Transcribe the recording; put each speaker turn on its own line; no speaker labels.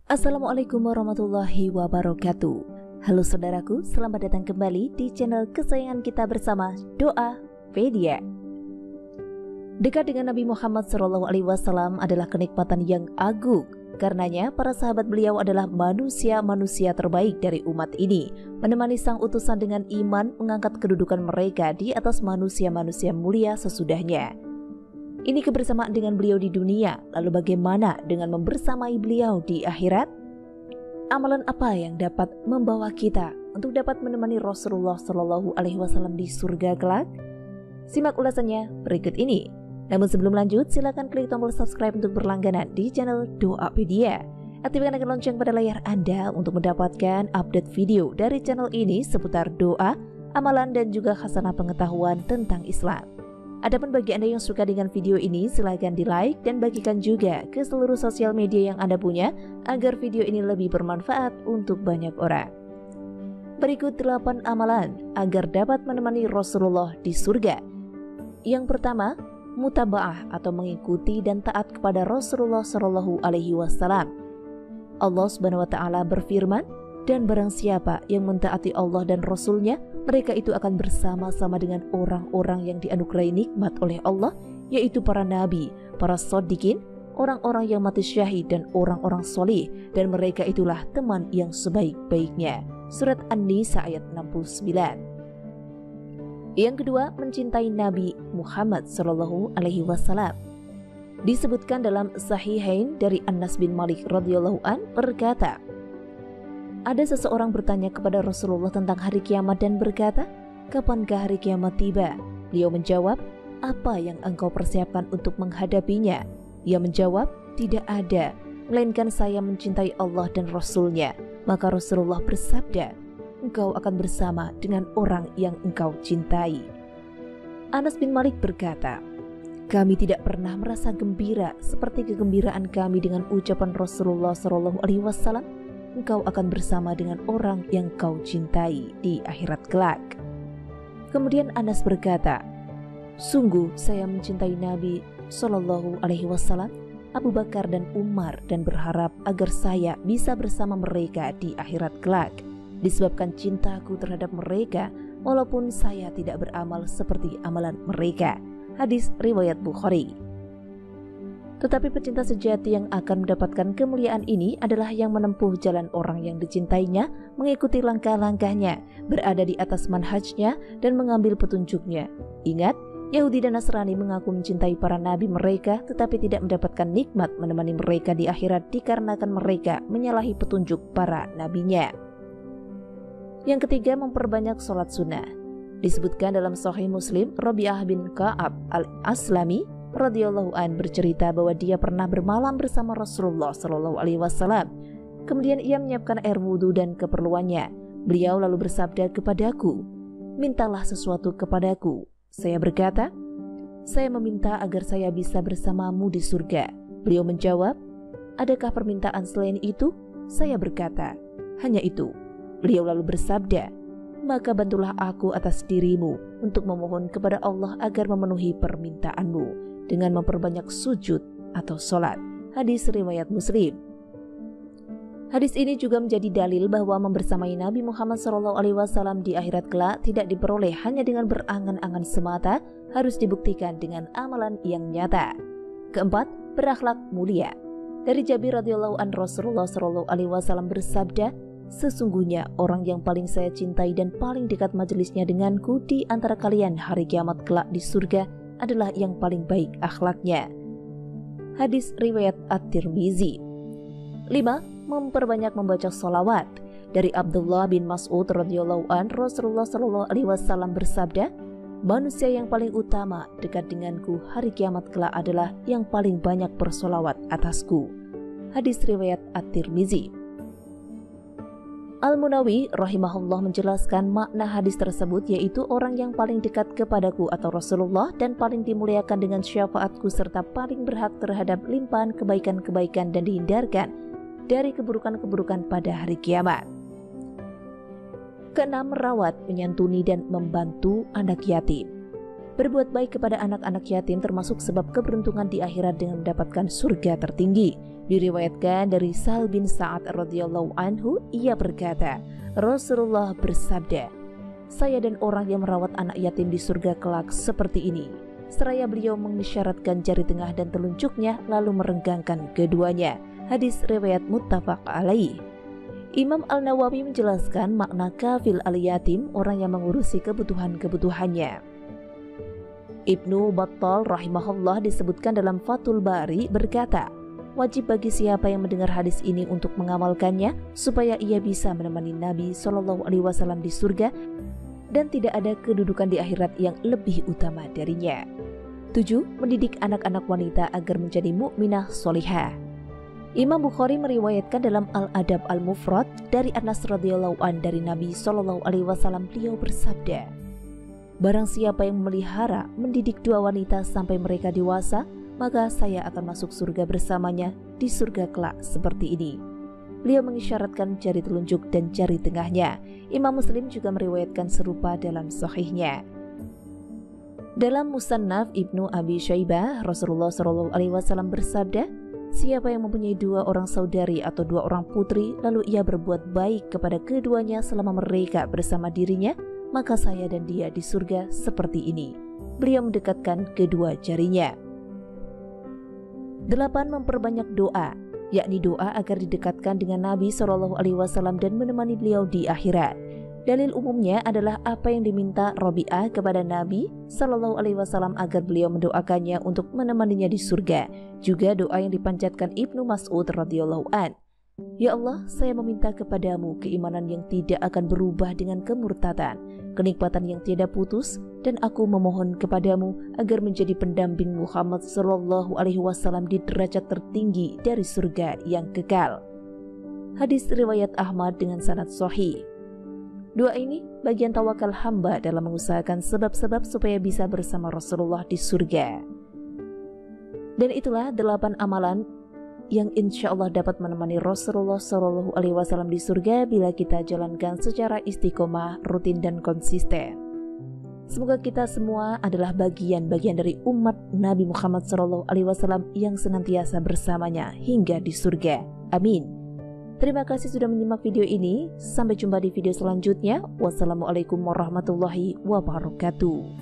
Assalamualaikum warahmatullahi wabarakatuh. Halo saudaraku, selamat datang kembali di channel kesayangan kita bersama Doa Pedia. Dekat dengan Nabi Muhammad SAW adalah kenikmatan yang agung. Karenanya para sahabat beliau adalah manusia-manusia terbaik dari umat ini, menemani sang utusan dengan iman mengangkat kedudukan mereka di atas manusia-manusia mulia sesudahnya. Ini kebersamaan dengan beliau di dunia, lalu bagaimana dengan membersamai beliau di akhirat? Amalan apa yang dapat membawa kita untuk dapat menemani Rasulullah SAW di surga kelak? Simak ulasannya berikut ini. Namun sebelum lanjut, silakan klik tombol subscribe untuk berlangganan di channel Doapedia. Aktifkan icon lonceng pada layar Anda untuk mendapatkan update video dari channel ini seputar doa, amalan, dan juga khasanah pengetahuan tentang Islam. Adapun bagi Anda yang suka dengan video ini, silahkan di-like dan bagikan juga ke seluruh sosial media yang Anda punya agar video ini lebih bermanfaat untuk banyak orang. Berikut 8 amalan agar dapat menemani Rasulullah di surga. Yang pertama, mutaba'ah atau mengikuti dan taat kepada Rasulullah SAW. Allah Subhanahu wa Ta'ala berfirman, dan barang siapa yang mentaati Allah dan Rasul-Nya, mereka itu akan bersama-sama dengan orang-orang yang dianugerahi nikmat oleh Allah, yaitu para nabi, para shodiqin, orang-orang yang mati syahid, dan orang-orang soleh, dan mereka itulah teman yang sebaik-baiknya. Surat An-Nisa ayat 69. Yang kedua, mencintai Nabi Muhammad SAW. Disebutkan dalam Sahihain dari Anas bin Malik radhiyallahu an berkata, ada seseorang bertanya kepada Rasulullah tentang hari kiamat dan berkata, kapankah hari kiamat tiba? Beliau menjawab, apa yang engkau persiapkan untuk menghadapinya? Ia menjawab, tidak ada, melainkan saya mencintai Allah dan Rasul-Nya. Maka Rasulullah bersabda, engkau akan bersama dengan orang yang engkau cintai. Anas bin Malik berkata, kami tidak pernah merasa gembira seperti kegembiraan kami dengan ucapan Rasulullah SAW, engkau akan bersama dengan orang yang kau cintai di akhirat kelak. Kemudian Anas berkata, sungguh saya mencintai Nabi SAW, Abu Bakar dan Umar, dan berharap agar saya bisa bersama mereka di akhirat kelak, disebabkan cintaku terhadap mereka walaupun saya tidak beramal seperti amalan mereka. Hadis riwayat Bukhari. Tetapi pecinta sejati yang akan mendapatkan kemuliaan ini adalah yang menempuh jalan orang yang dicintainya, mengikuti langkah-langkahnya, berada di atas manhajnya, dan mengambil petunjuknya. Ingat, Yahudi dan Nasrani mengaku mencintai para nabi mereka, tetapi tidak mendapatkan nikmat menemani mereka di akhirat dikarenakan mereka menyalahi petunjuk para nabinya. Yang ketiga, memperbanyak sholat sunnah. Disebutkan dalam Sahih Muslim, Rabi'ah bin Ka'ab al-Aslami radhiyallahu an bercerita bahwa dia pernah bermalam bersama Rasulullah SAW. Kemudian ia menyiapkan air wudhu dan keperluannya. Beliau lalu bersabda kepadaku, mintalah sesuatu kepadaku. Saya berkata, saya meminta agar saya bisa bersamamu di surga. Beliau menjawab, adakah permintaan selain itu? Saya berkata, hanya itu. Beliau lalu bersabda, maka bantulah aku atas dirimu untuk memohon kepada Allah agar memenuhi permintaanmu dengan memperbanyak sujud atau sholat. Hadis riwayat Muslim. Hadis ini juga menjadi dalil bahwa membersamai Nabi Muhammad SAW di akhirat kelak tidak diperoleh hanya dengan berangan-angan semata, harus dibuktikan dengan amalan yang nyata. Keempat, berakhlak mulia. Dari Jabir radhiyallahu an, Rasulullah SAW bersabda, sesungguhnya orang yang paling saya cintai dan paling dekat majelisnya denganku di antara kalian hari kiamat kelak di surga adalah yang paling baik akhlaknya. Hadis riwayat At-Tirmizi. 5. Memperbanyak membaca sholawat. Dari Abdullah bin Mas'ud radhiyallahu an, Rasulullah SAW bersabda, manusia yang paling utama dekat denganku hari kiamat kelak adalah yang paling banyak bersolawat atasku. Hadis riwayat At-Tirmizi. Al-Munawi rahimahullah menjelaskan makna hadis tersebut, yaitu orang yang paling dekat kepadaku atau Rasulullah dan paling dimuliakan dengan syafaatku serta paling berhak terhadap limpahan kebaikan-kebaikan dan dihindarkan dari keburukan-keburukan pada hari kiamat. Keenam, merawat, menyantuni, dan membantu anak yatim. Berbuat baik kepada anak-anak yatim termasuk sebab keberuntungan di akhirat dengan mendapatkan surga tertinggi. Diriwayatkan dari Sahal bin Sa'ad radhiyallahu anhu, ia berkata, Rasulullah bersabda, "Saya dan orang yang merawat anak yatim di surga kelak seperti ini." Seraya beliau mengisyaratkan jari tengah dan telunjuknya lalu merenggangkan keduanya. Hadis riwayat muttafaq alaih. Imam Al-Nawawi menjelaskan makna kafil al-yatim, orang yang mengurusi kebutuhannya. Ibnu Battal rahimahullah disebutkan dalam Fathul Bari berkata, wajib bagi siapa yang mendengar hadis ini untuk mengamalkannya supaya ia bisa menemani Nabi SAW di surga dan tidak ada kedudukan di akhirat yang lebih utama darinya. 7. Mendidik anak-anak wanita agar menjadi mukminah solihah. Imam Bukhari meriwayatkan dalam Al-Adab Al-Mufrad dari Anas radhiyallahu an dari Nabi SAW, beliau bersabda, barang siapa yang memelihara, mendidik dua wanita sampai mereka dewasa, maka saya akan masuk surga bersamanya di surga kelak seperti ini. Beliau mengisyaratkan jari telunjuk dan jari tengahnya. Imam Muslim juga meriwayatkan serupa dalam sahihnya. Dalam Musannaf Ibnu Abi Syaibah, Rasulullah SAW bersabda, siapa yang mempunyai dua orang saudari atau dua orang putri, lalu ia berbuat baik kepada keduanya selama mereka bersama dirinya, maka saya dan dia di surga seperti ini. Beliau mendekatkan kedua jarinya. 8. Memperbanyak doa, yakni doa agar didekatkan dengan Nabi SAW dan menemani beliau di akhirat. Dalil umumnya adalah apa yang diminta Rabi'ah kepada Nabi SAW agar beliau mendoakannya untuk menemaninya di surga. Juga doa yang dipanjatkan Ibnu Mas'ud radhiyallahu an. Ya Allah, saya meminta kepadamu keimanan yang tidak akan berubah dengan kemurtadan, kenikmatan yang tiada putus, dan aku memohon kepadamu agar menjadi pendamping Muhammad SAW di derajat tertinggi dari surga yang kekal. Hadis riwayat Ahmad dengan sanad sahih. Doa ini bagian tawakal hamba dalam mengusahakan sebab-sebab supaya bisa bersama Rasulullah di surga. Dan itulah 8 amalan yang insya Allah dapat menemani Rasulullah SAW di surga bila kita jalankan secara istiqomah, rutin dan konsisten. Semoga kita semua adalah bagian-bagian dari umat Nabi Muhammad SAW yang senantiasa bersamanya hingga di surga. Amin. Terima kasih sudah menyimak video ini. Sampai jumpa di video selanjutnya. Wassalamualaikum warahmatullahi wabarakatuh.